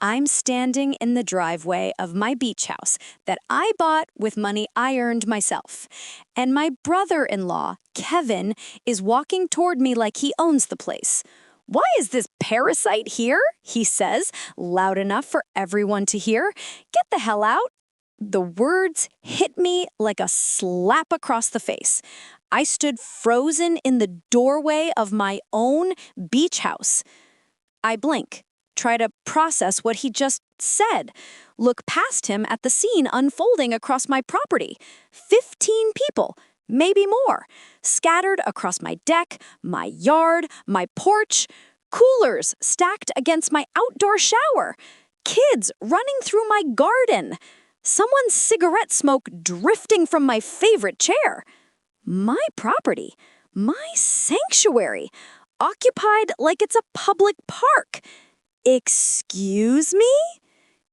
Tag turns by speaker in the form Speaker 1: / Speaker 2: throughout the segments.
Speaker 1: I'm standing in the driveway of my beach house that I bought with money I earned myself. And my brother-in-law, Kevin, is walking toward me like he owns the place. "Why is this parasite here?" he says, loud enough for everyone to hear. "Get the hell out." The words hit me like a slap across the face. I stood frozen in the doorway of my own beach house. I blink, try to process what he just said, look past him at the scene unfolding across my property. 15 people, maybe more, scattered across my deck, my yard, my porch, coolers stacked against my outdoor shower, kids running through my garden, someone's cigarette smoke drifting from my favorite chair. My property, my sanctuary, occupied like it's a public park. Excuse me?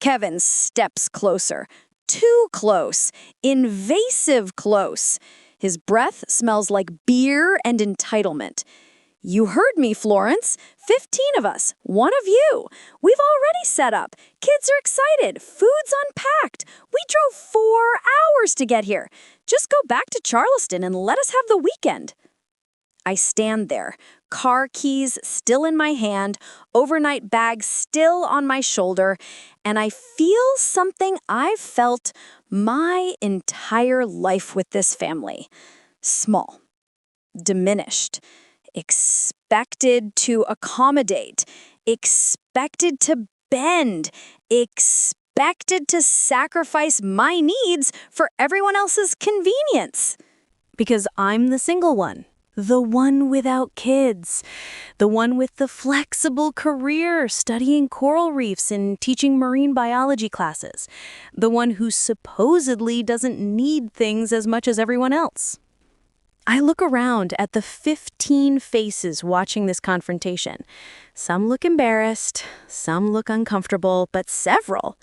Speaker 1: Kevin steps closer. Too close. Invasive close. His breath smells like beer and entitlement. "You heard me, Florence. 15 of us. One of you. We've already set up. Kids are excited. Food's unpacked. We drove 4 hours to get here. Just go back to Charleston and let us have the weekend." I stand there, car keys still in my hand, overnight bag still on my shoulder, and I feel something I've felt my entire life with this family. Small, diminished, expected to accommodate, expected to bend, expected to sacrifice my needs for everyone else's convenience. Because I'm the single one. The one without kids. The one with the flexible career studying coral reefs and teaching marine biology classes. The one who supposedly doesn't need things as much as everyone else. I look around at the 15 faces watching this confrontation. Some look embarrassed, some look uncomfortable, but several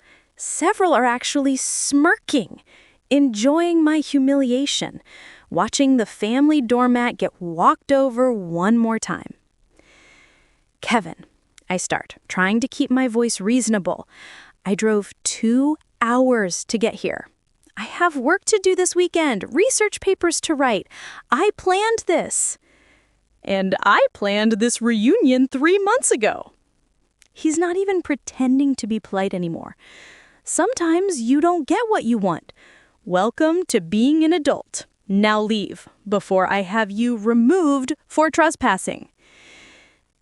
Speaker 1: are actually smirking, enjoying my humiliation, watching the family doormat get walked over one more time. "Kevin," I start, trying to keep my voice reasonable. "I drove 2 hours to get here. I have work to do this weekend, research papers to write. I planned this. And I planned this reunion 3 months ago." He's not even pretending to be polite anymore. "Sometimes you don't get what you want. Welcome to being an adult. Now leave before I have you removed for trespassing."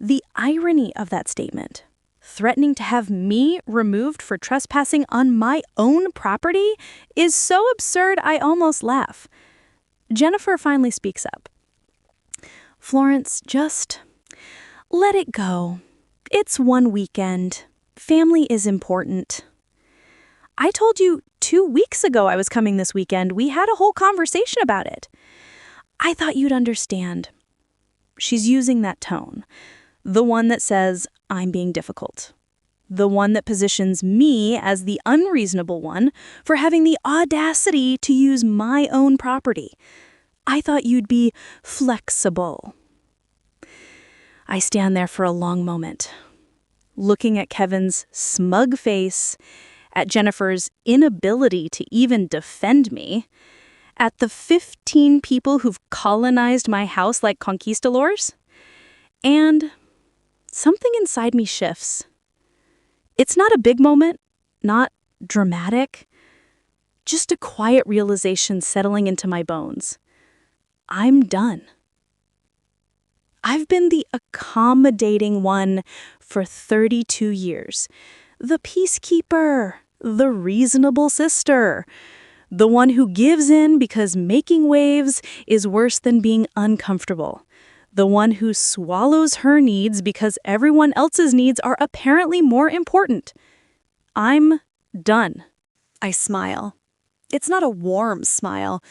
Speaker 1: The irony of that statement, threatening to have me removed for trespassing on my own property, is so absurd I almost laugh. Jennifer finally speaks up. "Florence, just let it go. It's one weekend. Family is important. I told you 2 weeks ago I was coming this weekend. We had a whole conversation about it. I thought you'd understand." She's using that tone. The one that says, I'm being difficult. The one that positions me as the unreasonable one for having the audacity to use my own property. "I thought you'd be flexible." I stand there for a long moment, looking at Kevin's smug face, at Jennifer's inability to even defend me, at the 15 people who've colonized my house like conquistadors, and something inside me shifts. It's not a big moment, not dramatic, just a quiet realization settling into my bones. I'm done. I've been the accommodating one for 32 years. The peacekeeper, the reasonable sister, the one who gives in because making waves is worse than being uncomfortable, the one who swallows her needs because everyone else's needs are apparently more important. I'm done. I smile. It's not a warm smile.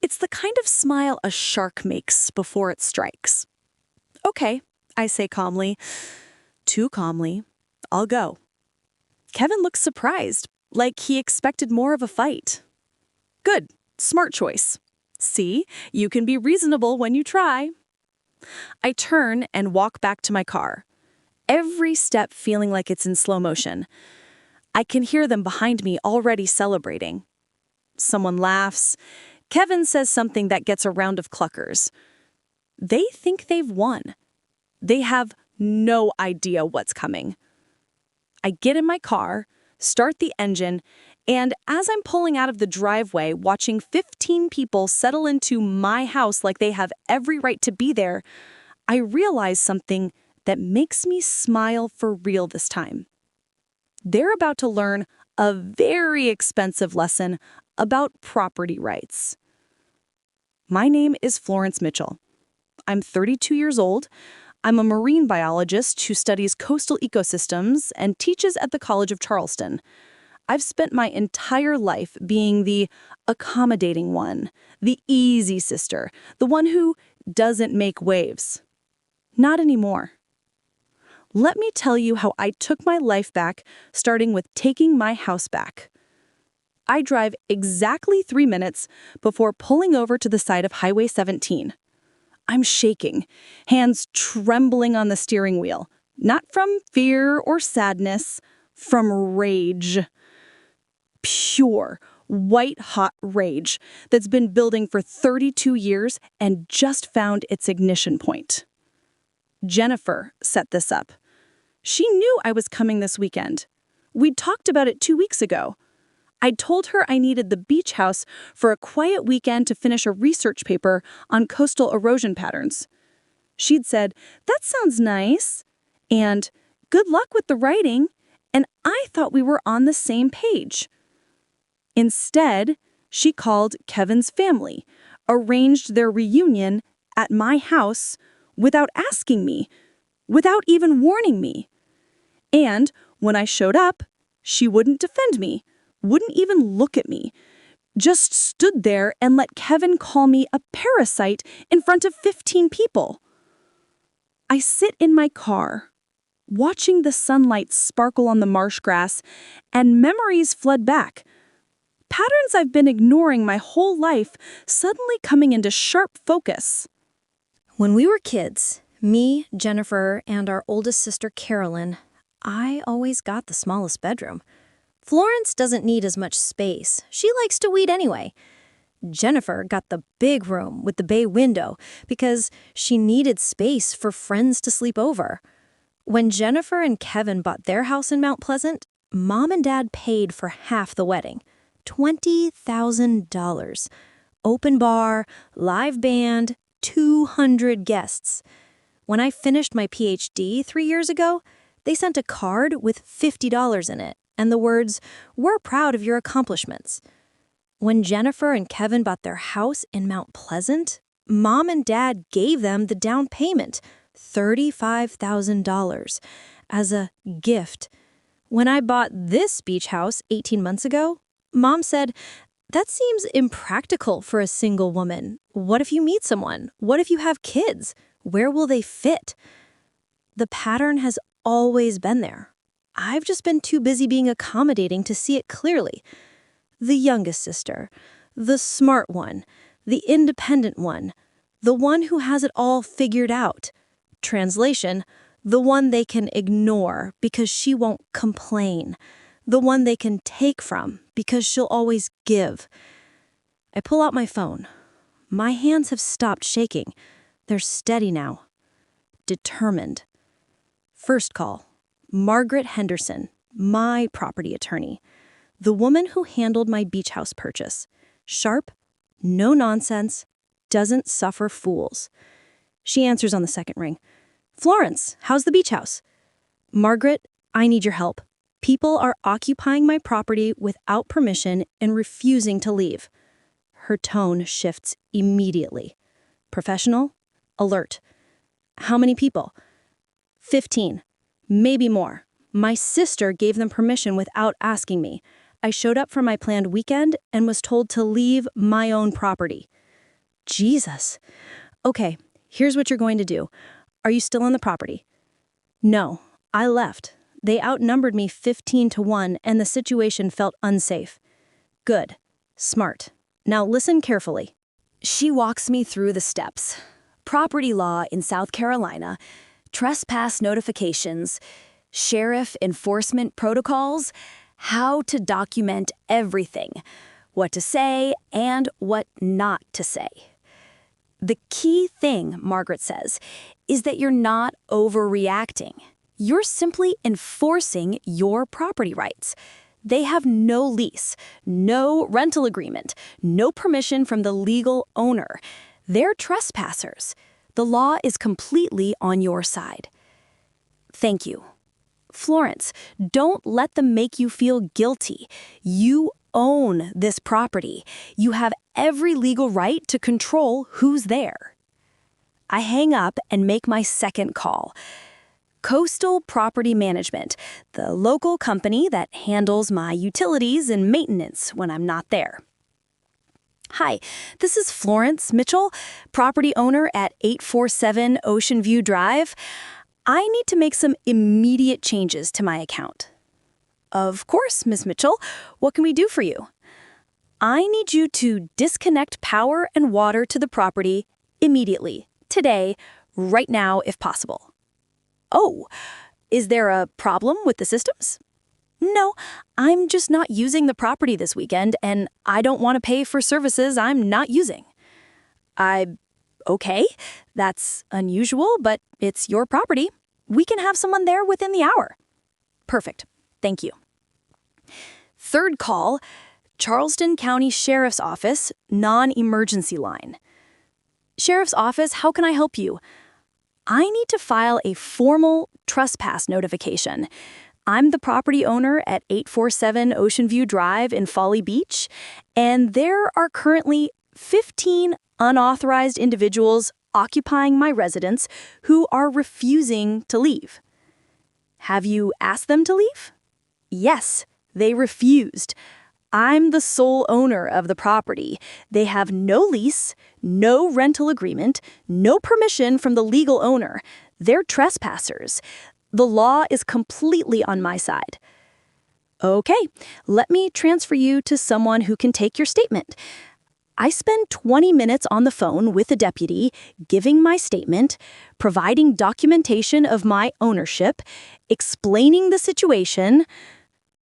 Speaker 1: It's the kind of smile a shark makes before it strikes. "Okay," I say calmly. Too calmly. "I'll go." Kevin looks surprised, like he expected more of a fight. "Good. Smart choice. See, you can be reasonable when you try." I turn and walk back to my car, every step feeling like it's in slow motion.
Speaker 2: I can hear them behind me already celebrating. Someone laughs. Kevin says something that gets a round of cluckers. They think they've won. They have no idea what's coming. I get in my car, start the engine, and as I'm pulling out of the driveway, watching 15 people settle into my house like they have every right to be there, I realize something that makes me smile for real this time. They're about to learn a very expensive lesson about property rights. My name is Florence Mitchell. I'm 32 years old. I'm a marine biologist who studies coastal ecosystems and teaches at the College of Charleston. I've spent my entire life being the accommodating one, the easy sister, the one who doesn't make waves. Not anymore. Let me tell you how I took my life back, starting with taking my house back. I drive exactly 3 minutes before pulling over to the side of Highway 17. I'm shaking, hands trembling on the steering wheel, not from fear or sadness, from rage. Pure, white-hot rage that's been building for 32 years and just found its ignition point. Jennifer set this up. She knew I was coming this weekend. We'd talked about it 2 weeks ago. I'd told her I needed the beach house for a quiet weekend to finish a research paper on coastal erosion patterns. She'd said, "That sounds nice," and "Good luck with the writing," and I thought we were on the same page. Instead, she called Kevin's family, arranged their reunion at my house without asking me, without even warning me. And when I showed up, she wouldn't defend me, wouldn't even look at me, just stood there and let Kevin call me a parasite in front of 15 people. I sit in my car, watching the sunlight sparkle on the marsh grass, and memories flood back. Patterns I've been ignoring my whole life suddenly coming into sharp focus.
Speaker 1: When we were kids, me, Jennifer, and our oldest sister, Carolyn, I always got the smallest bedroom. Florence doesn't need as much space. She likes to weed anyway. Jennifer got the big room with the bay window because she needed space for friends to sleep over. When Jennifer and Kevin bought their house in Mount Pleasant, Mom and Dad paid for half the wedding. $20,000. Open bar, live band, 200 guests. When I finished my PhD 3 years ago, they sent a card with $50 in it and the words, "We're proud of your accomplishments." When Jennifer and Kevin bought their house in Mount Pleasant, Mom and Dad gave them the down payment, $35,000, as a gift. When I bought this beach house 18 months ago, Mom said, "That seems impractical for a single woman. What if you meet someone? What if you have kids? Where will they fit?" The pattern has always been there. I've just been too busy being accommodating to see it clearly. The youngest sister, the smart one, the independent one, the one who has it all figured out. Translation, the one they can ignore because she won't complain. The one they can take from because she'll always give. I pull out my phone. My hands have stopped shaking. They're steady now. Determined. First call. Margaret Henderson, my property attorney. The woman who handled my beach house purchase. Sharp, no nonsense, doesn't suffer fools. She answers on the second ring. "Florence, how's the beach house?" "Margaret, I need your help. People are occupying my property without permission and refusing to leave." Her tone shifts immediately. Professional, alert. "How many people?" 15. Maybe more. My sister gave them permission without asking me. I showed up for my planned weekend and was told to leave my own property. Jesus. Okay, here's what you're going to do. Are you still on the property? No, I left. They outnumbered me 15-1 and the situation felt unsafe. Good. Smart. Now listen carefully. She walks me through the steps. Property law in South Carolina, trespass notifications, sheriff enforcement protocols, how to document everything, what to say and what not to say. The key thing, Margaret says, is that you're not overreacting. You're simply enforcing your property rights. They have no lease, no rental agreement, no permission from the legal owner. They're trespassers. The law is completely on your side. Thank you. Florence, don't let them make you feel guilty. You own this property. You have every legal right to control who's there. I hang up and make my second call. Coastal Property Management, the local company that handles my utilities and maintenance when I'm not there. Hi, this is Florence Mitchell, property owner at 847 Ocean View Drive. I need to make some immediate changes to my account. Of course, Ms. Mitchell. What can we do for you? I need you to disconnect power and water to the property immediately, today, right now, if possible. Oh, is there a problem with the systems? No, I'm just not using the property this weekend, and I don't want to pay for services I'm not using. Okay, that's unusual, but it's your property. We can have someone there within the hour. Perfect. Thank you. Third call, Charleston County Sheriff's Office, non-emergency line. Sheriff's Office, how can I help you? I need to file a formal trespass notification. I'm the property owner at 847 Ocean View Drive in Folly Beach, and there are currently 15 unauthorized individuals occupying my residence who are refusing to leave. Have you asked them to leave? Yes, they refused. I'm the sole owner of the property. They have no lease, no rental agreement, no permission from the legal owner. They're trespassers. The law is completely on my side. Okay, let me transfer you to someone who can take your statement. I spend 20 minutes on the phone with a deputy, giving my statement, providing documentation of my ownership, explaining the situation.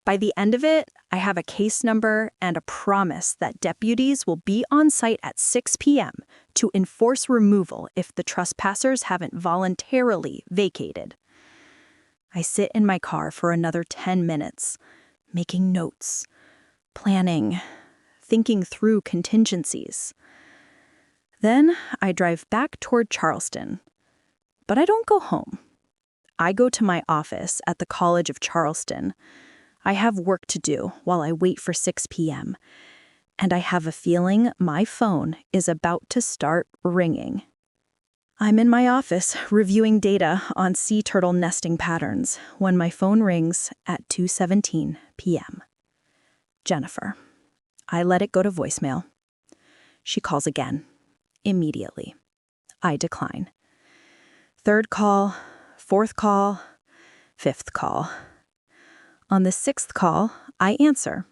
Speaker 1: By the end of it, I have a case number and a promise that deputies will be on site at 6 p.m. to enforce removal if the trespassers haven't voluntarily vacated. I sit in my car for another 10 minutes, making notes, planning, thinking through contingencies. Then I drive back toward Charleston. But I don't go home. I go to my office at the College of Charleston. I have work to do while I wait for 6 p.m., and I have a feeling my phone is about to start ringing. I'm in my office reviewing data on sea turtle nesting patterns when my phone rings at 2:17 p.m. Jennifer. I let it go to voicemail. She calls again, immediately. I decline. Third call, fourth call, fifth call. On the sixth call, I answer.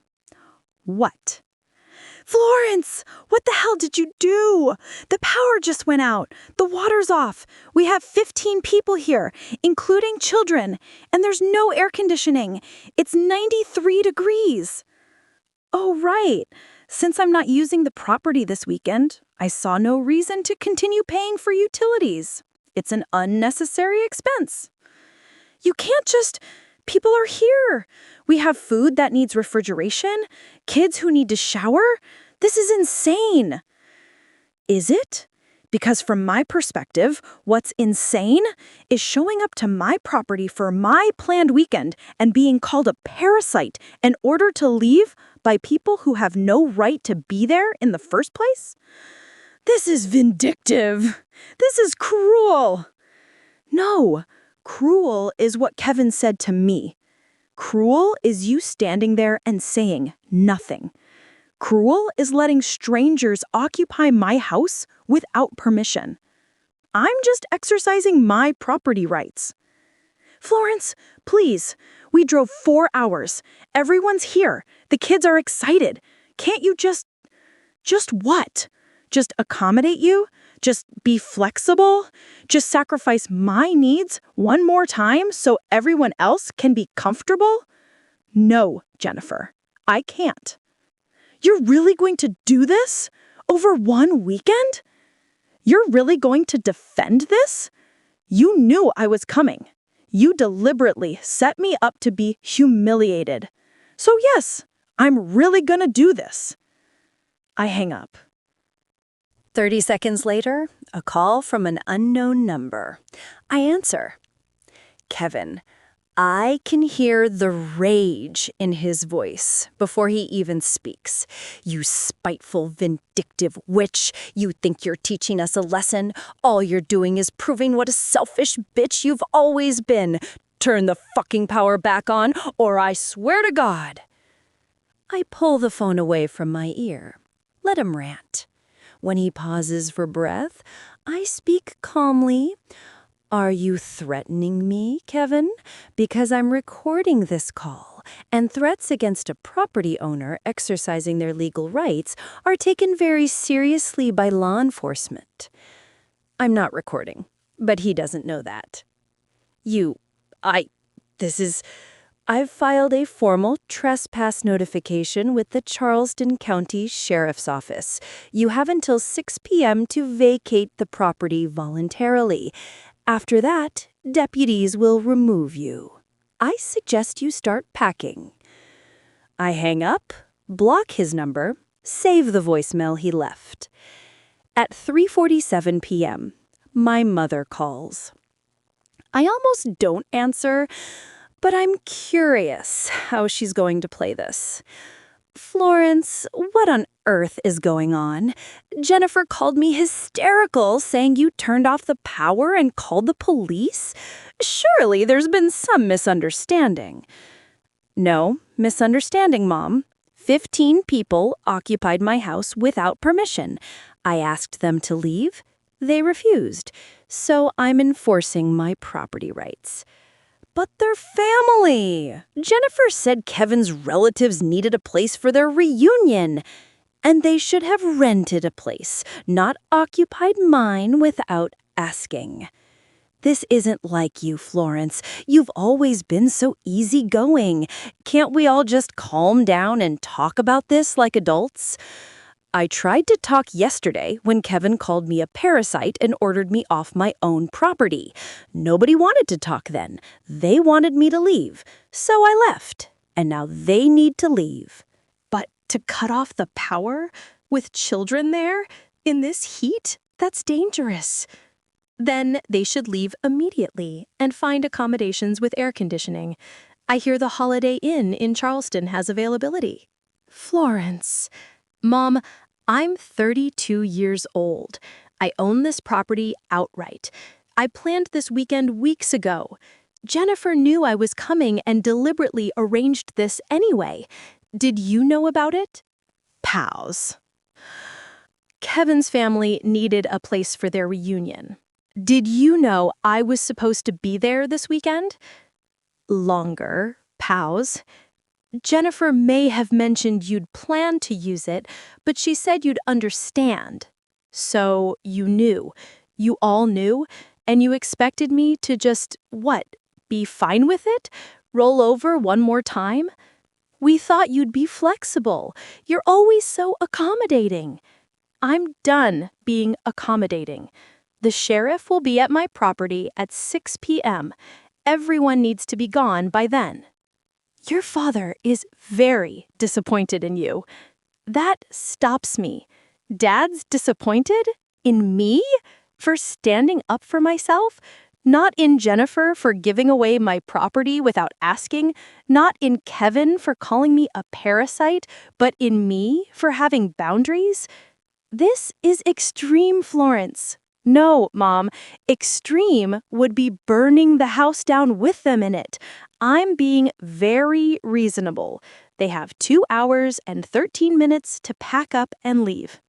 Speaker 1: What? Florence, what the hell did you do? The power just went out. The water's off. We have 15 people here, including children, and there's no air conditioning. It's 93 degrees. Oh, right. Since I'm not using the property this weekend, I saw no reason to continue paying for utilities. It's an unnecessary expense. You can't just... People are here. We have food that needs refrigeration, kids who need to shower. This is insane. Is it? Because from my perspective, what's insane is showing up to my property for my planned weekend and being called a parasite in order to leave by people who have no right to be there in the first place? This is vindictive. This is cruel. No. Cruel is what Kevin said to me. Cruel is you standing there and saying nothing. Cruel is letting strangers occupy my house without permission. I'm just exercising my property rights. Florence, please. We drove 4 hours. Everyone's here. The kids are excited. Can't you just what? Just accommodate you? Just be flexible? Just sacrifice my needs one more time so everyone else can be comfortable?
Speaker 2: No, Jennifer, I can't. You're really going to do this? Over one weekend? You're really going to defend this? You knew I was coming. You deliberately set me up to be humiliated. So yes, I'm really gonna do this. I hang up. 30 seconds later, a call from an unknown number. I answer. Kevin. I can hear the rage in his voice before he even speaks. You spiteful, vindictive witch. You think you're teaching us a lesson? All you're doing is proving what a selfish bitch you've always been. Turn the fucking power back on, or I swear to God. I pull the phone away from my ear. Let him rant. When he pauses for breath, I speak calmly. Are you threatening me, Kevin? Because I'm recording this call, and threats against a property owner exercising their legal rights are taken very seriously by law enforcement. I'm not recording, but he doesn't know that. I've filed a formal trespass notification with the Charleston County Sheriff's Office. You have until 6 p.m. to vacate the property voluntarily. After that, deputies will remove you. I suggest you start packing. I hang up, block his number, save the voicemail he left. At 3:47 p.m., my mother calls. I almost don't answer, but I'm curious how she's going to play this. Florence, what on earth is going on? Jennifer called me hysterical, saying you turned off the power and called the police? Surely there's been some misunderstanding. No misunderstanding, Mom. 15 people occupied my house without permission. I asked them to leave. They refused. So I'm enforcing my property rights. But they're family. Jennifer said Kevin's relatives needed a place for their reunion. And they should have rented a place, not occupied mine without asking. This isn't like you, Florence. You've always been so easygoing. Can't we all just calm down and talk about this like adults? I tried to talk yesterday when Kevin called me a parasite and ordered me off my own property. Nobody wanted to talk then. They wanted me to leave. So I left. And now they need to leave. But to cut off the power with children there in this heat, that's dangerous. Then they should leave immediately and find accommodations with air conditioning. I hear the Holiday Inn in Charleston has availability. Florence. Mom, I'm 32 years old. I own this property outright. I planned this weekend weeks ago. Jennifer knew I was coming and deliberately arranged this anyway. Did you know about it? Pause. Kevin's family needed a place for their reunion. Did you know I was supposed to be there this weekend? Longer. Pause. Jennifer may have mentioned you'd planned to use it, but she said you'd understand. So you knew. You all knew, and you expected me to just, be fine with it? Roll over one more time? We thought you'd be flexible. You're always so accommodating. I'm done being accommodating. The sheriff will be at my property at 6 p.m. Everyone needs to be gone by then. Your father is very disappointed in you. That stops me. Dad's disappointed? In me? For standing up for myself? Not in Jennifer for giving away my property without asking? Not in Kevin for calling me a parasite? But in me for having boundaries? This is extreme, Florence. No, Mom, extreme would be burning the house down with them in it. I'm being very reasonable. They have 2 hours and 13 minutes to pack up and leave.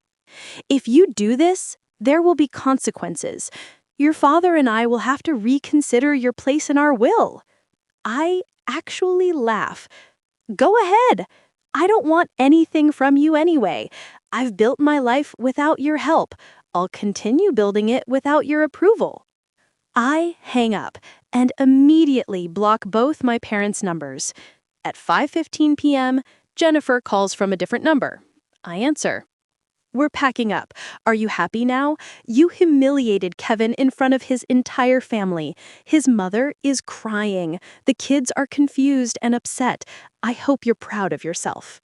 Speaker 2: If you do this, there will be consequences. Your father and I will have to reconsider your place in our will. I actually laugh. Go ahead. I don't want anything from you anyway. I've built my life without your help. I'll continue building it without your approval. I hang up and immediately block both my parents' numbers. At 5:15 p.m., Jennifer calls from a different number. I answer. We're packing up. Are you happy now? You humiliated Kevin in front of his entire family. His mother is crying. The kids are confused and upset. I hope you're proud of yourself.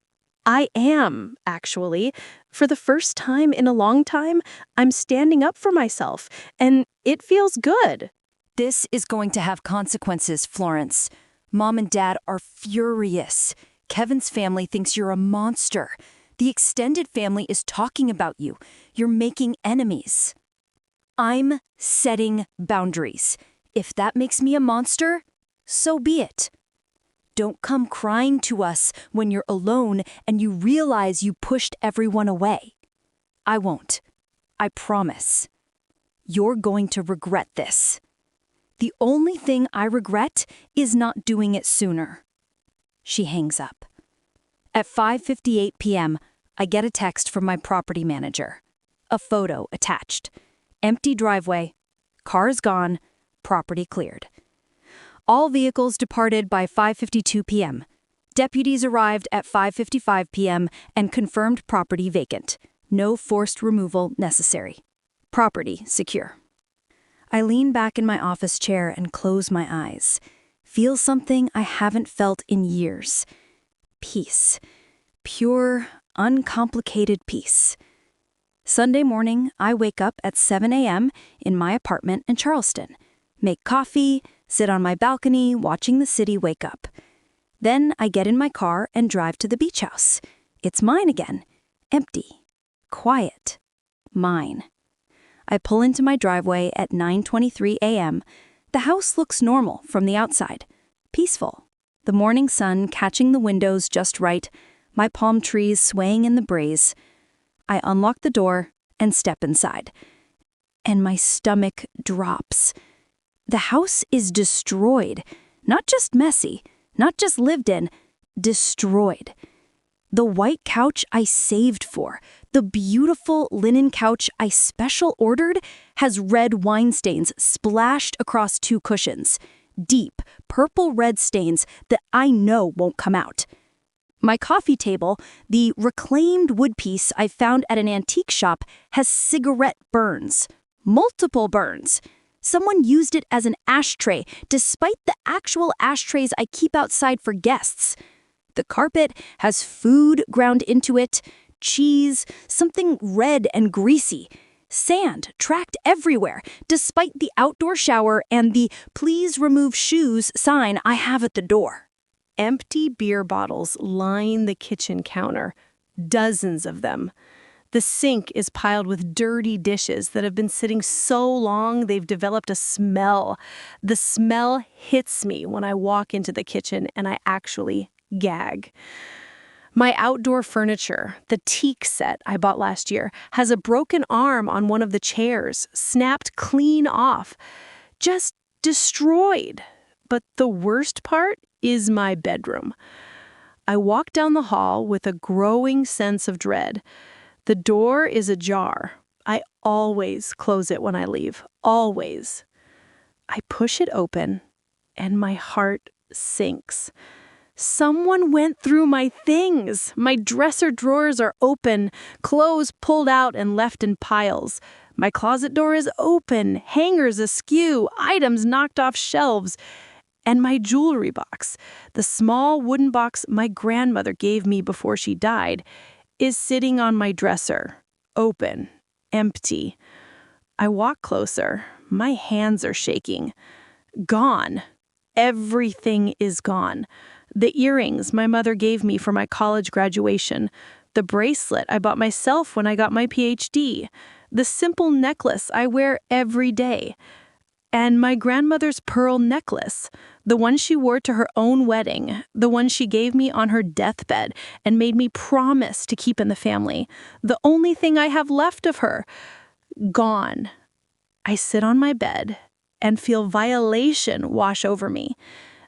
Speaker 2: I am, actually. For the first time in a long time, I'm standing up for myself, and it feels good.
Speaker 1: This is going to have consequences, Florence. Mom and Dad are furious. Kevin's family thinks you're a monster. The extended family is talking about you. You're making enemies. I'm setting boundaries. If that makes me a monster, so be it. Don't come crying to us when you're alone and you realize you pushed everyone away. I won't. I promise. You're going to regret this. The only thing I regret is not doing it sooner. She hangs up. At 5:58 p.m., I get a text from my property manager. A photo attached. Empty driveway. Cars gone. Property cleared. All vehicles departed by 5:52 p.m. Deputies arrived at 5:55 p.m. and confirmed property vacant. No forced removal necessary. Property secure. I lean back in my office chair and close my eyes. Feel something I haven't felt in years. Peace. Pure, uncomplicated peace. Sunday morning, I wake up at 7 a.m. in my apartment in Charleston. Make coffee, sit on my balcony watching the city wake up. Then I get in my car and drive to the beach house. It's mine again. Empty. Quiet. Mine. I pull into my driveway at 9:23 a.m. The house looks normal from the outside. Peaceful. The morning sun catching the windows just right, my palm trees swaying in the breeze. I unlock the door and step inside. And my stomach drops. The house is destroyed. Not just messy, not just lived in, destroyed. The white couch I saved for, the beautiful linen couch I special ordered, has red wine stains splashed across 2 cushions. Deep, purple-red stains that I know won't come out. My coffee table, the reclaimed wood piece I found at an antique shop, has cigarette burns. Multiple burns. Someone used it as an ashtray, despite the actual ashtrays I keep outside for guests. The carpet has food ground into it, cheese, something red and greasy. Sand tracked everywhere, despite the outdoor shower and the "please remove shoes" sign I have at the door. Empty beer bottles line the kitchen counter, dozens of them. The sink is piled with dirty dishes that have been sitting so long they've developed a smell. The smell hits me when I walk into the kitchen and I actually gag. My outdoor furniture, the teak set I bought last year, has a broken arm on one of the chairs, snapped clean off. Just destroyed. But the worst part is my bedroom. I walk down the hall with a growing sense of dread. The door is ajar. I always close it when I leave. Always. I push it open, and my heart sinks. Someone went through my things. My dresser drawers are open, clothes pulled out and left in piles. My closet door is open, hangers askew, items knocked off shelves. And my jewelry box, the small wooden box my grandmother gave me before she died, is sitting on my dresser, open, empty. I walk closer. My hands are shaking. Gone. Everything is gone. The earrings my mother gave me for my college graduation, the bracelet I bought myself when I got my PhD, the simple necklace I wear every day, and my grandmother's pearl necklace, the one she wore to her own wedding, the one she gave me on her deathbed and made me promise to keep in the family, the only thing I have left of her. Gone. I sit on my bed and feel violation wash over me.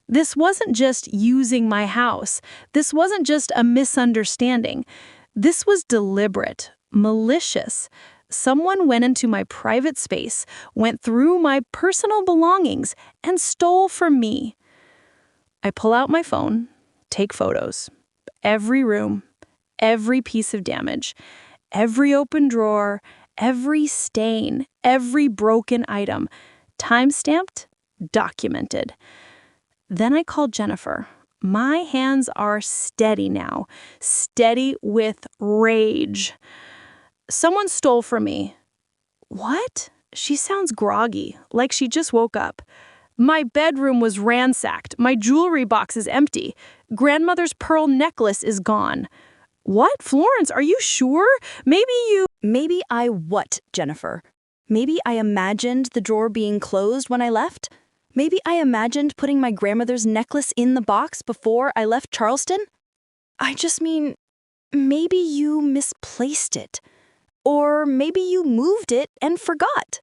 Speaker 1: This wasn't just using my house. This wasn't just a misunderstanding. This was deliberate, malicious. Someone went into my private space, went through my personal belongings, and stole from me. I pull out my phone,
Speaker 2: take photos. Every room, every piece of damage, every open drawer, every stain, every broken item. Time-stamped, documented. Then I called Jennifer. My hands are steady now, steady with rage. Someone stole from me. What? She sounds groggy, like she just woke up. My bedroom was ransacked. My jewelry box is empty. Grandmother's pearl necklace is gone. What? Florence, are you sure?
Speaker 1: Maybe I what, Jennifer? Maybe I imagined the drawer being closed when I left? Maybe I imagined putting my grandmother's necklace in the box before I left Charleston? I just mean, maybe you misplaced it. Or maybe you moved it and forgot.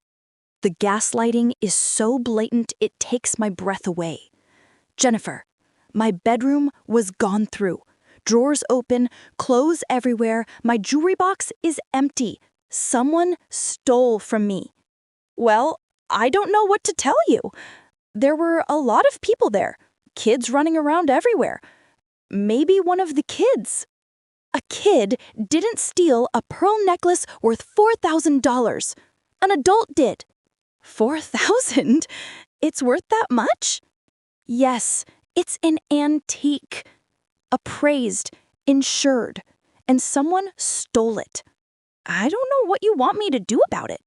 Speaker 1: The gaslighting is so blatant it takes my breath away. Jennifer, my bedroom was gone through. Drawers open, clothes everywhere, my jewelry box is empty. Someone stole from me. Well, I don't know what to tell you. There were a lot of people there, kids running around everywhere. Maybe one of the kids. A kid didn't steal a pearl necklace worth $4,000. An adult did. 4,000? It's worth that much? Yes, it's an antique. Appraised, insured, and someone stole it. I don't know what you want me to do about it.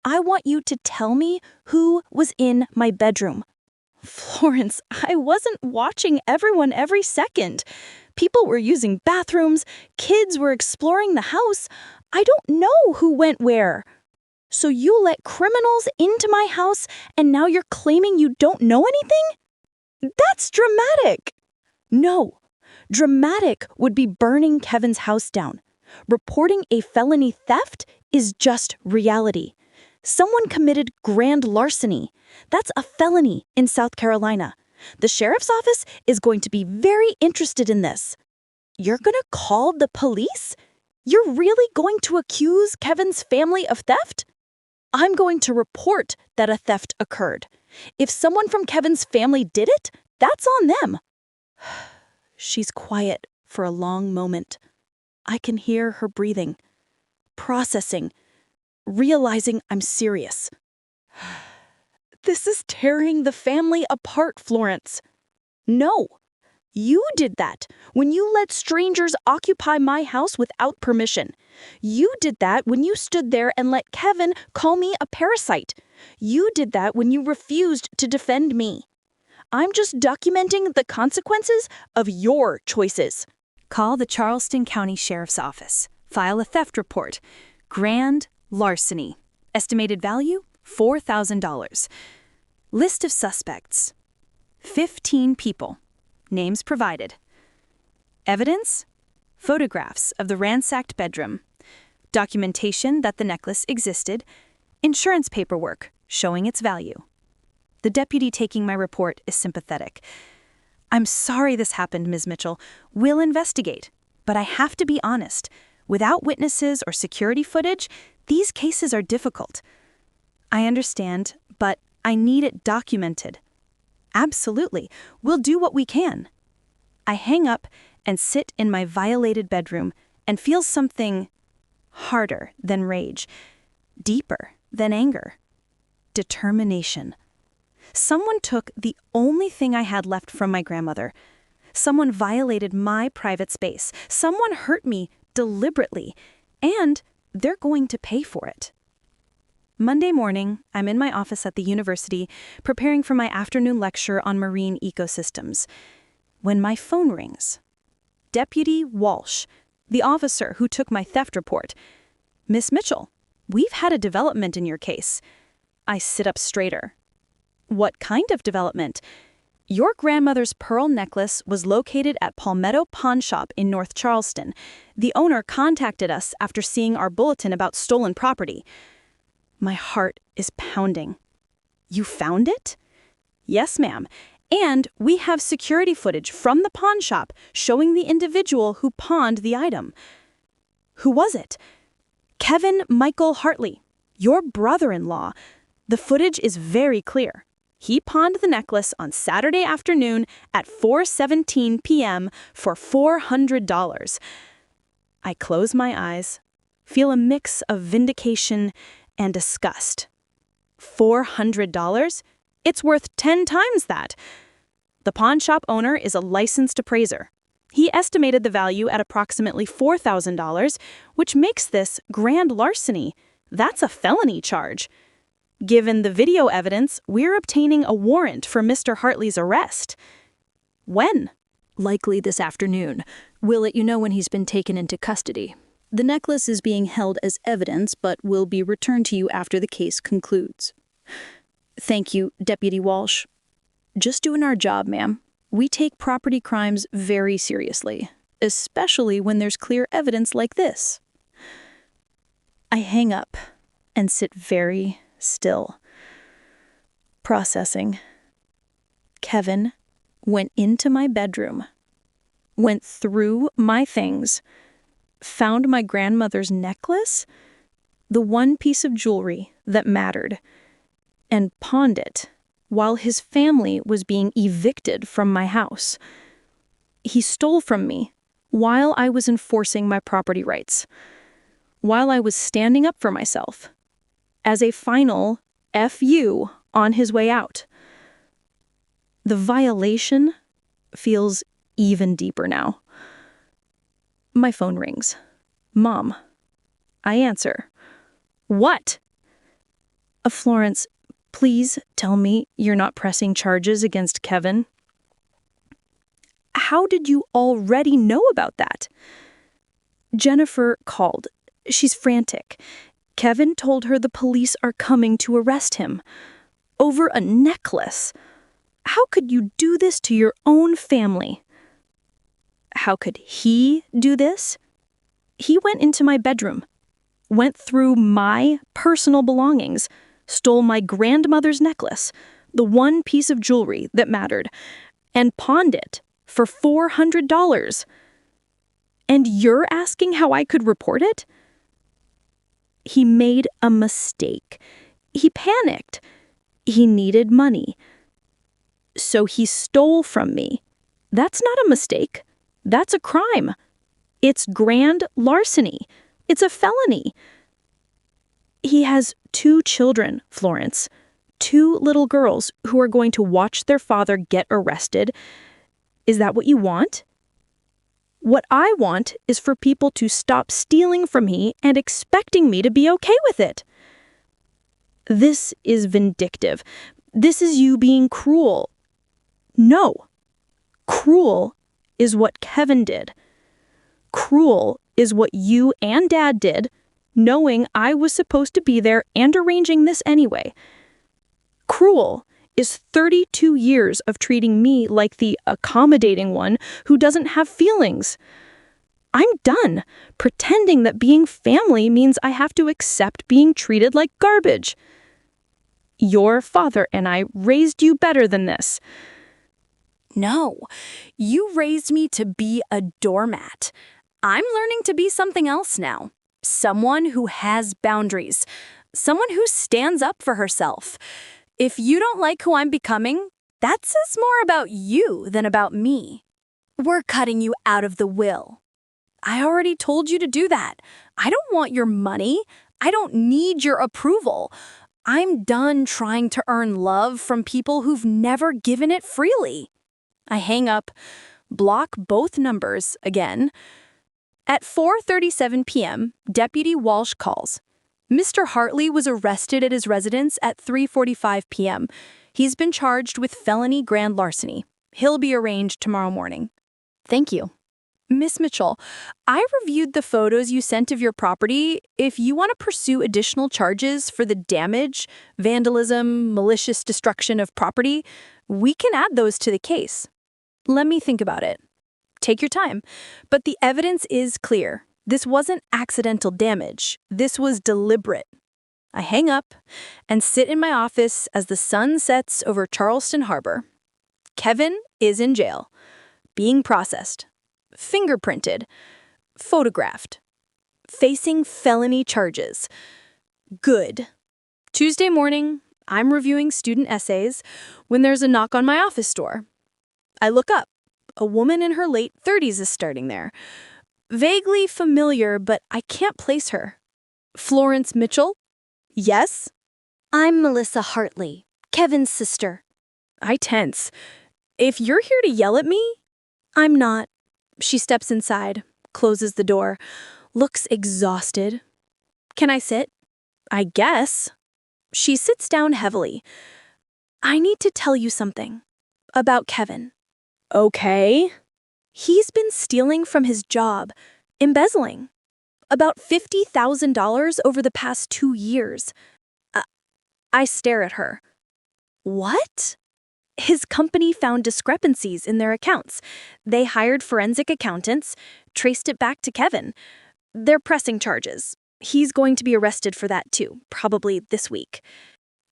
Speaker 1: I want you to tell me who was in my bedroom. Florence, I wasn't watching everyone every second. People were using bathrooms, kids were exploring the house. I don't know who went where. So you let criminals into my house and now you're claiming you don't know anything? That's dramatic. No, dramatic would be burning Kevin's house down. Reporting a felony theft is just reality. Someone committed grand larceny. That's a felony in South Carolina. The sheriff's office is going to be very interested in this. You're going to call the police? You're really going to accuse Kevin's family of theft? I'm going to report that a theft occurred. If someone from Kevin's family did it, that's on them. She's quiet for a long moment. I can hear her breathing, processing, realizing I'm serious. This is tearing the family apart, Florence. No, you did that when you let strangers occupy my house without permission. You did that when you stood there and let Kevin call me a parasite. You did that when you refused to defend me. I'm just documenting the consequences of your choices.
Speaker 2: Call the Charleston County Sheriff's Office. File a theft report. Grand larceny. Estimated value, $4,000. List of suspects. 15 people. Names provided. Evidence? Photographs of the ransacked bedroom. Documentation that the necklace existed. Insurance paperwork showing its value. The deputy taking my report is sympathetic. I'm sorry this happened, Ms. Mitchell. We'll investigate. But I have to be honest. Without witnesses or security footage, these cases are difficult. I understand, but I need it documented. Absolutely. We'll do what we can. I hang up and sit in my violated bedroom and feel something harder than rage, deeper than anger. Determination. Someone took the only thing I had left from my grandmother. Someone violated my private space. Someone hurt me deliberately, and they're going to pay for it. Monday morning, I'm in my office at the university, preparing for my afternoon lecture on marine ecosystems, when my phone rings. Deputy Walsh, the officer who took my theft report. Miss Mitchell, we've had a development in your case. I sit up straighter. What kind of development? Your grandmother's pearl necklace was located at Palmetto Pawn Shop in North Charleston. The owner contacted us after seeing our bulletin about stolen property. My heart is pounding. You found it? Yes, ma'am. And we have security footage from the pawn shop showing the individual who pawned the item. Who was it? Kevin Michael Hartley, your brother-in-law. The footage is very clear. He pawned the necklace on Saturday afternoon at 4:17 p.m. for $400. I close my eyes, feel a mix of vindication and disgust. $400? It's worth 10 times that. The pawn shop owner is a licensed appraiser. He estimated the value at approximately $4,000, which makes this grand larceny. That's a felony charge. Given the video evidence, we're obtaining a warrant for Mr. Hartley's arrest. When?
Speaker 3: Likely this afternoon. We'll let you know when he's been taken into custody. The necklace is being held as evidence, but will be returned to you after the case concludes. Thank you, Deputy Walsh. Just doing our job, ma'am. We take property crimes very seriously, especially when there's clear evidence like this. I hang up and sit very still. Processing. Kevin went into my bedroom, went through my things, found my grandmother's necklace, the one piece of jewelry that mattered, and pawned it while his family was being evicted from my house. He stole from me while I was enforcing my property rights, while I was standing up for myself, as a final F you on his way out. The violation feels even deeper now. My phone rings. Mom. I answer. What? Florence, please tell me you're not pressing charges against Kevin. How did you already know about that? Jennifer called. She's frantic. Kevin told her the police are coming to arrest him. Over a necklace. How could you do this to your own family? How could he do this? He went into my bedroom, went through my personal belongings, stole my grandmother's necklace, the one piece of jewelry that mattered, and pawned it for $400. And you're asking how I could report it? He made a mistake. He panicked. He needed money. So he stole from me. That's not a mistake. That's a crime. It's grand larceny. It's a felony. He has 2 children, Florence. 2 little girls who are going to watch their father get arrested. Is that what you want? What I want is for people to stop stealing from me and expecting me to be okay with it. This is vindictive. This is you being cruel. No. Cruel is what Kevin did. Cruel is what you and Dad did, knowing I was supposed to be there and arranging this anyway. Cruel is 32 years of treating me like the accommodating one who doesn't have feelings. I'm done pretending that being family means I have to accept being treated like garbage. Your father and I raised you better than this.
Speaker 1: No, you raised me to be a doormat. I'm learning to be something else now. Someone who has boundaries. Someone who stands up for herself. If you don't like who I'm becoming, that says more about you than about me. We're cutting you out of the will. I already told you to do that. I don't want your money. I don't need your approval. I'm done trying to earn love from people who've never given it freely. I hang up, block both numbers again. At 4:37 p.m., Deputy Walsh calls. Mr. Hartley was arrested at his residence at 3:45 p.m. He's been charged with felony grand larceny. He'll be arraigned tomorrow morning. Thank you. Miss Mitchell, I reviewed the photos you sent of your property. If you want to pursue additional charges for the damage, vandalism, malicious destruction of property, we can add those to the case. Let me think about it. Take your time. But the evidence is clear. This wasn't accidental damage. This was deliberate. I hang up and sit in my office as the sun sets over Charleston Harbor. Kevin is in jail, being processed, fingerprinted, photographed, facing felony charges. Good. Tuesday morning,
Speaker 3: I'm reviewing student essays when there's a knock on my office door. I look up. A woman in her late 30s is starting there. Vaguely familiar, but I can't place her. Florence Mitchell? Yes?
Speaker 1: I'm Melissa Hartley, Kevin's sister.
Speaker 3: I tense. If you're here to yell at me? I'm not. She steps inside, closes the door, looks exhausted. Can I sit? I guess. She sits down heavily. I need to tell you something. About Kevin. Okay. He's been stealing from his job, embezzling. About $50,000 over the past 2 years. I stare at her. What? His company found discrepancies in their accounts. They hired forensic accountants, traced it back to Kevin. They're pressing charges. He's going to be arrested for that too, probably this week.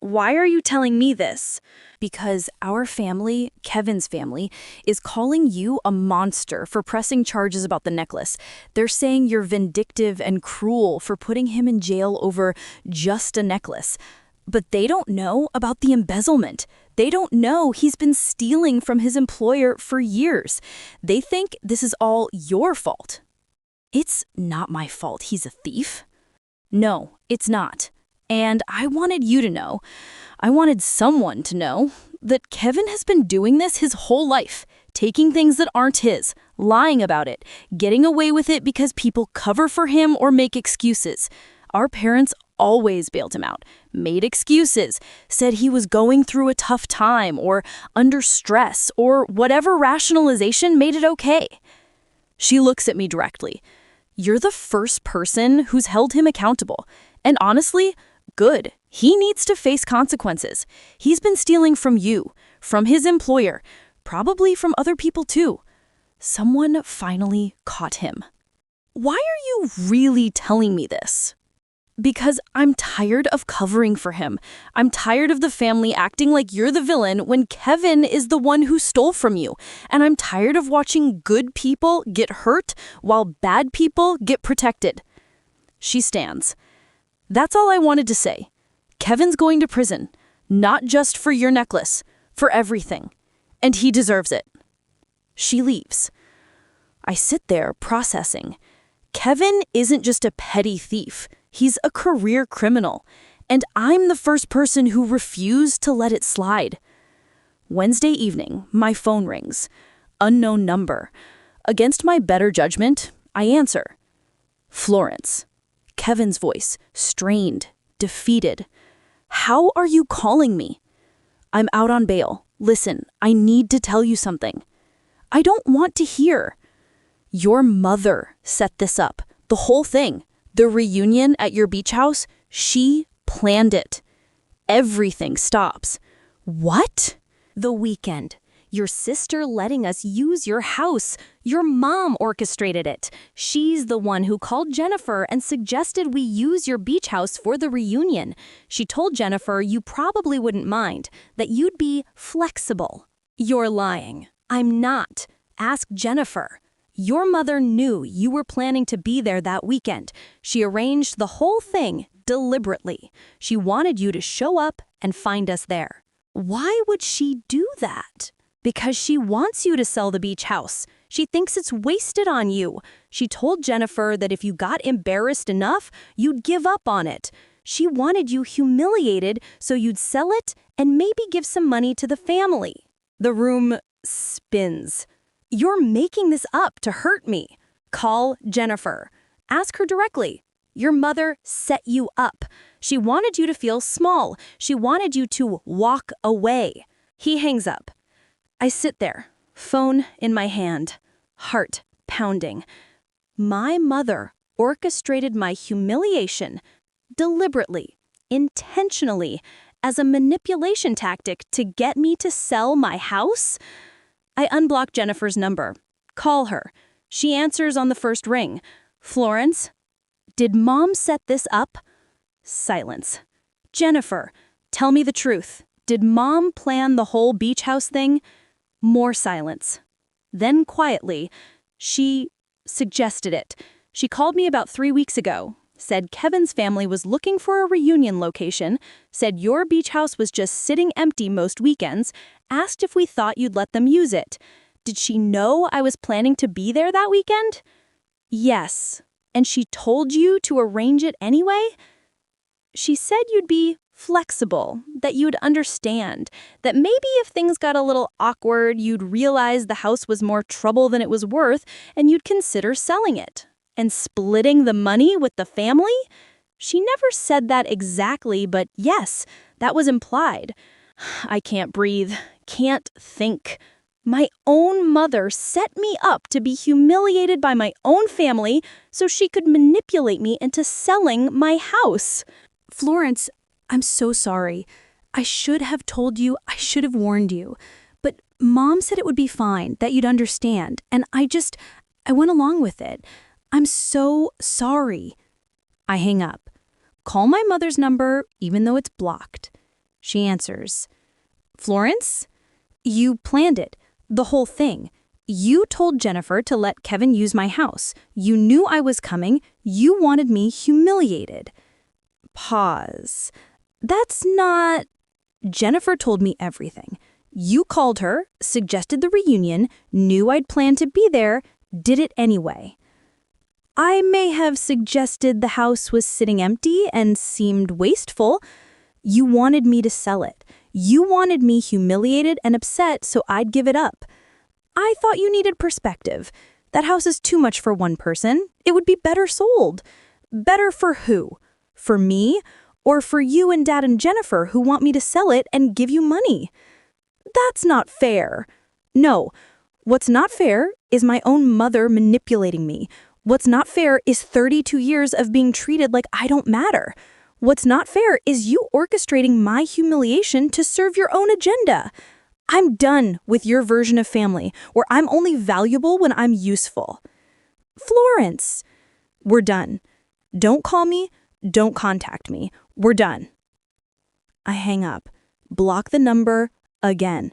Speaker 3: Why are you telling me this?
Speaker 2: Because our family, Kevin's family, is calling you a monster for pressing charges about the necklace. They're saying you're vindictive and cruel for putting him in jail over just a necklace. But they don't know about the embezzlement. They don't know he's been stealing from his employer for years. They think this is all your fault. It's not my fault he's a thief. No, it's not. And I wanted you to know, I wanted someone to know, that Kevin has been doing this his whole life, taking things that aren't his, lying about it, getting away with it because people cover for him or make excuses. Our parents always bailed him out, made excuses, said he was going through a tough time or under stress or whatever rationalization made it okay. She looks at me directly. You're the first person who's held him accountable. And honestly, good. He needs to face consequences. He's been stealing from you, from his employer, probably from other people too. Someone finally caught him. Why are you really telling me this? Because I'm tired of covering for him. I'm tired of the family acting like you're the villain when Kevin is the one who stole from you. And I'm tired of watching good people get hurt while bad people get protected. She stands. That's all I wanted to say. Kevin's going to prison, not just for your necklace, for everything. And he deserves it. She leaves. I sit there processing. Kevin isn't just a petty thief. He's a career criminal, and I'm the first person who refused to let it slide. Wednesday evening, my phone rings. Unknown number. Against my better judgment, I answer. Florence. Kevin's voice, strained, defeated. How are you calling me? I'm out on bail. Listen, I need to tell you something. I don't want to hear. Your mother set this up, the whole thing. The reunion at your beach house, she planned it. Everything stops. What? The weekend. Your sister letting us use your house. Your mom orchestrated it. She's the one who called Jennifer and suggested we use your beach house for the reunion. She told Jennifer you probably wouldn't mind, that you'd be flexible. You're lying. I'm not. Ask Jennifer. Your mother knew you were planning to be there that weekend. She arranged the whole thing deliberately. She wanted you to show up and find us there. Why would she do that? Because she wants you to sell the beach house. She thinks it's wasted on you. She told Jennifer that if you got embarrassed enough, you'd give up on it. She wanted you humiliated so you'd sell it and maybe give some money to the family. The room spins. You're making this up to hurt me. Call Jennifer. Ask her directly. Your mother set you up. She wanted you to feel small. She wanted you to walk away. He hangs up. I sit there, phone in my hand, heart pounding. My mother orchestrated my humiliation deliberately, intentionally, as a manipulation tactic to get me to sell my house? I unblock Jennifer's number. Call her. She answers on the first ring. Florence? Did Mom set this up? Silence. Jennifer, tell me the truth. Did Mom plan the whole beach house thing? More silence. Then quietly, she suggested it. She called me about 3 weeks ago. said Kevin's family was looking for a reunion location, said your beach house was just sitting empty most weekends, asked if we thought you'd let them use it. Did she know I was planning to be there that weekend? Yes. And she told you to arrange it anyway? She said you'd be flexible, that you'd understand, that maybe if things got a little awkward, you'd realize the house was more trouble than it was worth, and you'd consider selling it. And splitting the money with the family? She never said that exactly, but yes, that was implied. I can't breathe, can't think. My own mother set me up to be humiliated by my own family so she could manipulate me into selling my house.
Speaker 3: Florence, I'm so sorry. I should have told you, I should have warned you. But Mom said it would be fine, that you'd understand, and I went along with it. I'm so sorry. I hang up. Call my mother's number, even though it's blocked. She answers. Florence, you planned it, the whole thing. You told Jennifer to let Kevin use my house. You knew I was coming. You wanted me humiliated. Pause. That's not... Jennifer told me everything. You called her, suggested the reunion, knew I'd planned to be there, did it anyway. I may have suggested the house was sitting empty and seemed wasteful. You wanted me to sell it. You wanted me humiliated and upset so I'd give it up. I thought you needed perspective. That house is too much for one person. It would be better sold. Better for who? For me? Or for you and Dad and Jennifer who want me to sell it and give you money? That's not fair. No. What's not fair is my own mother manipulating me. What's not fair is 32 years of being treated like I don't matter. What's not fair is you orchestrating my humiliation to serve your own agenda. I'm done with your version of family, where I'm only valuable when I'm useful. Florence, we're done. Don't call me, don't contact me. We're done. I hang up, block the number again,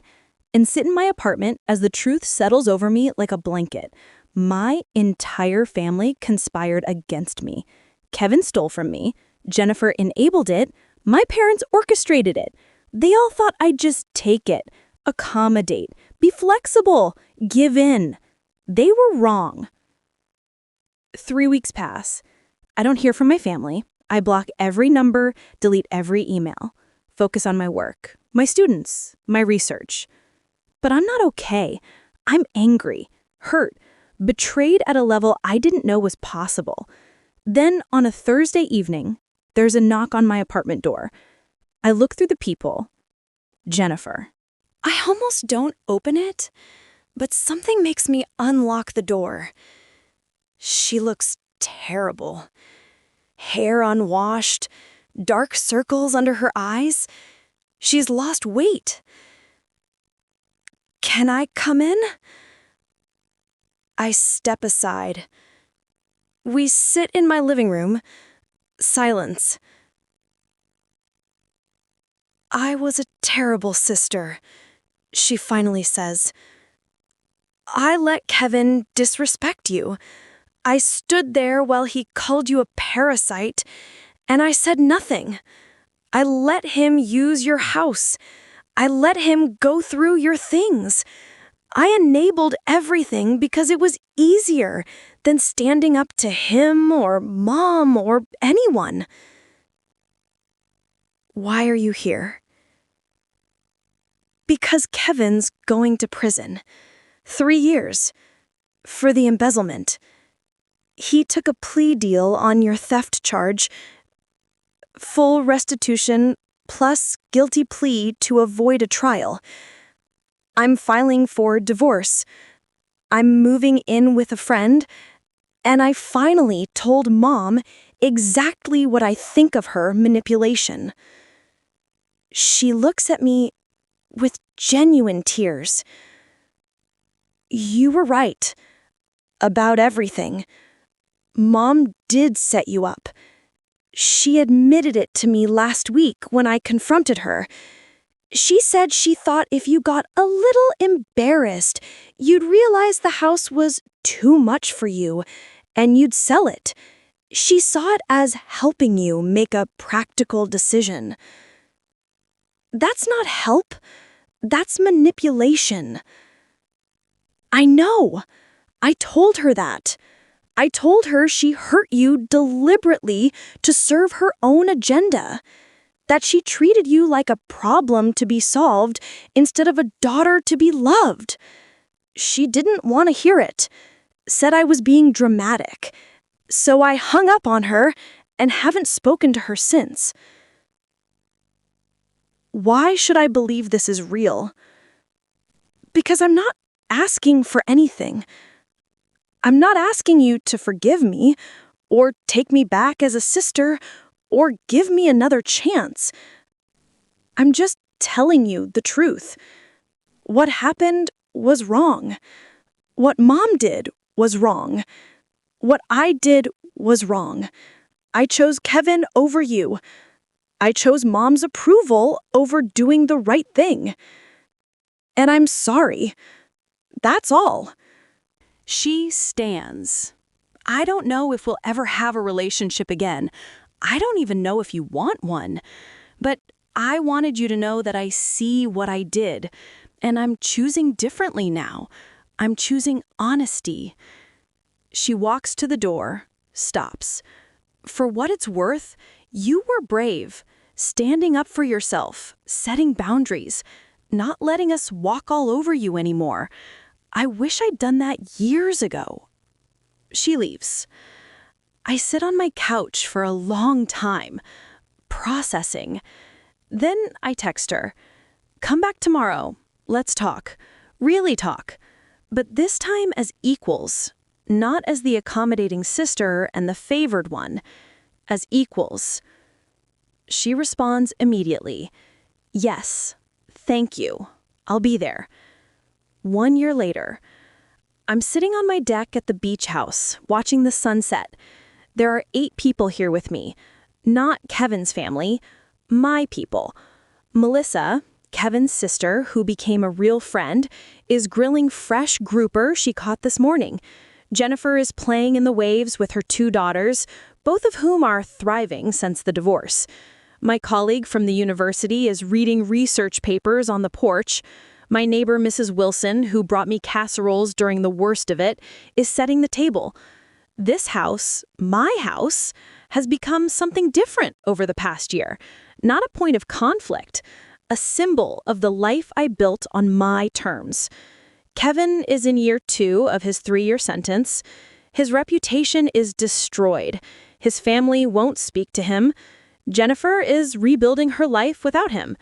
Speaker 3: and sit in my apartment as the truth settles over me like a blanket. My entire family conspired against me. Kevin stole from me. Jennifer enabled it. My parents orchestrated it. They all thought I'd just take it, accommodate, be flexible, give in. They were wrong. 3 weeks pass. I don't hear from my family. I block every number, delete every email, focus on my work, my students, my research. But I'm not okay. I'm angry, hurt, betrayed at a level I didn't know was possible. Then, on a Thursday evening, there's a knock on my apartment door. I look through the people. Jennifer. I almost don't open it, but something makes me unlock the door. She looks terrible. Hair unwashed, dark circles under her eyes. She's lost weight. Can I come in? I step aside. We sit in my living room. Silence. I was a terrible sister, she finally says. I let Kevin disrespect you. I stood there while he called you a parasite, and I said nothing. I let him use your house. I let him go through your things. I enabled everything because it was easier than standing up to him or Mom or anyone. Why are you here? Because Kevin's going to prison. 3 years. For the embezzlement. He took a plea deal on your theft charge. Full restitution plus guilty plea to avoid a trial. I'm filing for divorce. I'm moving in with a friend. And I finally told Mom exactly what I think of her manipulation. She looks at me with genuine tears. You were right. About everything. Mom did set you up. She admitted it to me last week when I confronted her. She said she thought if you got a little embarrassed, you'd realize the house was too much for you, and you'd sell it. She saw it as helping you make a practical decision. That's not help. That's manipulation. I know. I told her that. I told her she hurt you deliberately to serve her own agenda. That she treated you like a problem to be solved instead of a daughter to be loved. She didn't want to hear it. Said I was being dramatic. So I hung up on her and haven't spoken to her since. Why should I believe this is real? Because I'm not asking for anything. I'm not asking you to forgive me, or take me back as a sister, or give me another chance. I'm just telling you the truth. What happened was wrong. What Mom did was wrong. What I did was wrong. I chose Kevin over you. I chose Mom's approval over doing the right thing. And I'm sorry. That's all.
Speaker 2: She stands. I don't know if we'll ever have a relationship again. I don't even know if you want one. But I wanted you to know that I see what I did, and I'm choosing differently now. I'm choosing honesty. She walks to the door, stops. For what it's worth, you were brave, standing up for yourself, setting boundaries, not letting us walk all over you anymore. I wish I'd done that years ago. She leaves. I sit on my couch for a long time, processing. Then I text her, "Come back tomorrow. Let's talk. Really talk. But this time as equals, not as the accommodating sister and the favored one, as equals." She responds immediately, "Yes, thank you. I'll be there." 1 year later, I'm sitting on my deck at the beach house, watching the sunset. There are 8 people here with me. Not Kevin's family, my people. Melissa, Kevin's sister, who became a real friend, is grilling fresh grouper she caught this morning. Jennifer is playing in the waves with her 2 daughters, both of whom are thriving since the divorce. My colleague from the university is reading research papers on the porch. My neighbor, Mrs. Wilson, who brought me casseroles during the worst of it, is setting the table. This house, my house, has become something different over the past year. Not a point of conflict, a symbol of the life I built on my terms. Kevin is in year 2 of his 3-year sentence. His reputation is destroyed. His family won't speak to him. Jennifer is rebuilding her life without him.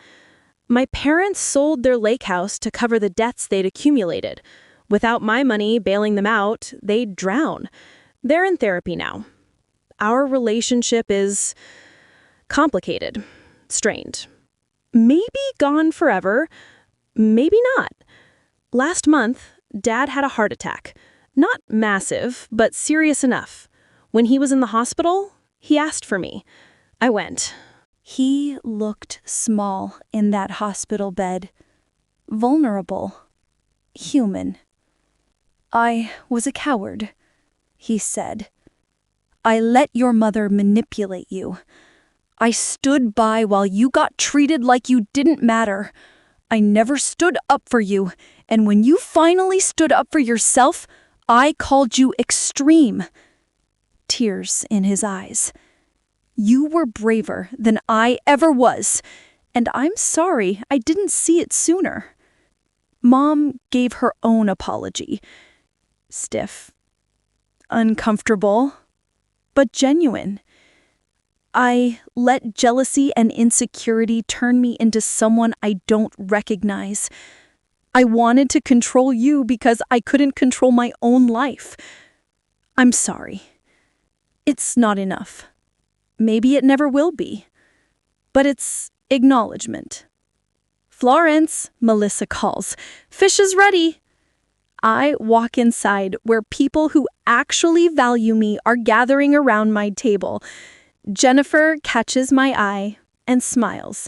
Speaker 2: My parents sold their lake house to cover the debts they'd accumulated. Without my money bailing them out, they'd drown. They're in therapy now. Our relationship is complicated, strained. Maybe gone forever, maybe not. Last month, Dad had a heart attack. Not massive, but serious enough. When he was in the hospital, he asked for me. I went.
Speaker 3: He looked small in that hospital bed. Vulnerable. Human. "I was a coward," he said. "I let your mother manipulate you. I stood by while you got treated like you didn't matter. I never stood up for you, and when you finally stood up for yourself, I called you extreme." Tears in his eyes. "You were braver than I ever was, and I'm sorry I didn't see it sooner." Mom gave her own apology. Stiff. Uncomfortable. But genuine. "I let jealousy and insecurity turn me into someone I don't recognize. I wanted to control you because I couldn't control my own life. I'm sorry. It's not enough. Maybe it never will be. But it's acknowledgement." "Florence," Melissa calls. "Fish is ready." I walk inside where people who actually value me are gathering around my table. Jennifer catches my eye and smiles.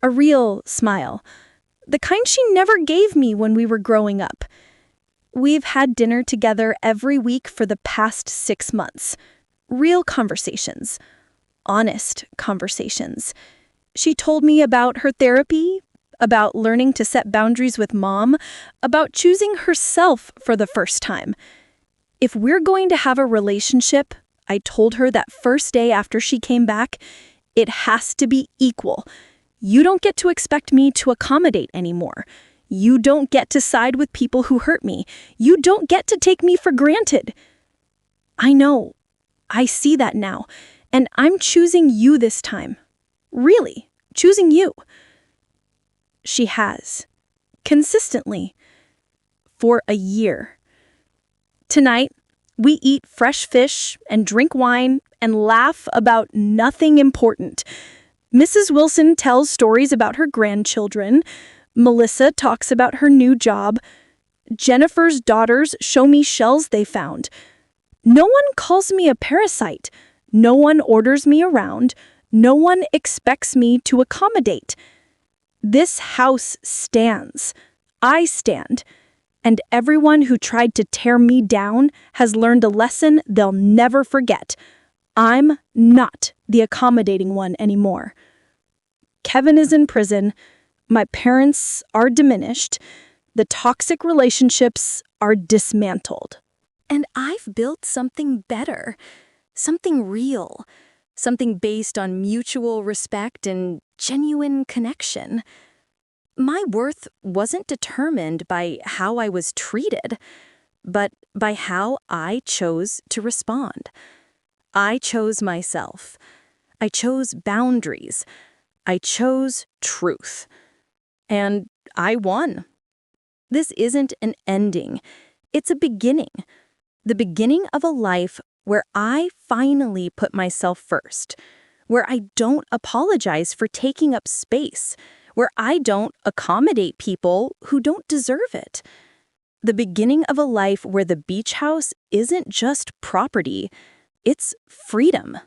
Speaker 3: A real smile. The kind she never gave me when we were growing up. We've had dinner together every week for the past 6 months. Real conversations. Honest conversations. She told me about her therapy, about learning to set boundaries with Mom, about choosing herself for the first time. If we're going to have a relationship, I told her that first day after she came back, it has to be equal. You don't get to expect me to accommodate anymore. You don't get to side with people who hurt me. You don't get to take me for granted. I know. I see that now. And I'm choosing you this time. Really, choosing you. She has. Consistently. For a year. Tonight, we eat fresh fish and drink wine and laugh about nothing important. Mrs. Wilson tells stories about her grandchildren. Melissa talks about her new job. Jennifer's daughters show me shells they found. No one calls me a parasite. No one orders me around. No one expects me to accommodate. This house stands. I stand. And everyone who tried to tear me down has learned a lesson they'll never forget. I'm not the accommodating one anymore. Kevin is in prison. My parents are diminished. The toxic relationships are dismantled.
Speaker 1: And I've built something better, something real, something based on mutual respect and genuine connection. My worth wasn't determined by how I was treated, but by how I chose to respond. I chose myself. I chose boundaries. I chose truth. And I won. This isn't an ending. It's a beginning. The beginning of a life where I finally put myself first, where I don't apologize for taking up space, where I don't accommodate people who don't deserve it. The beginning of a life where the beach house isn't just property, it's freedom.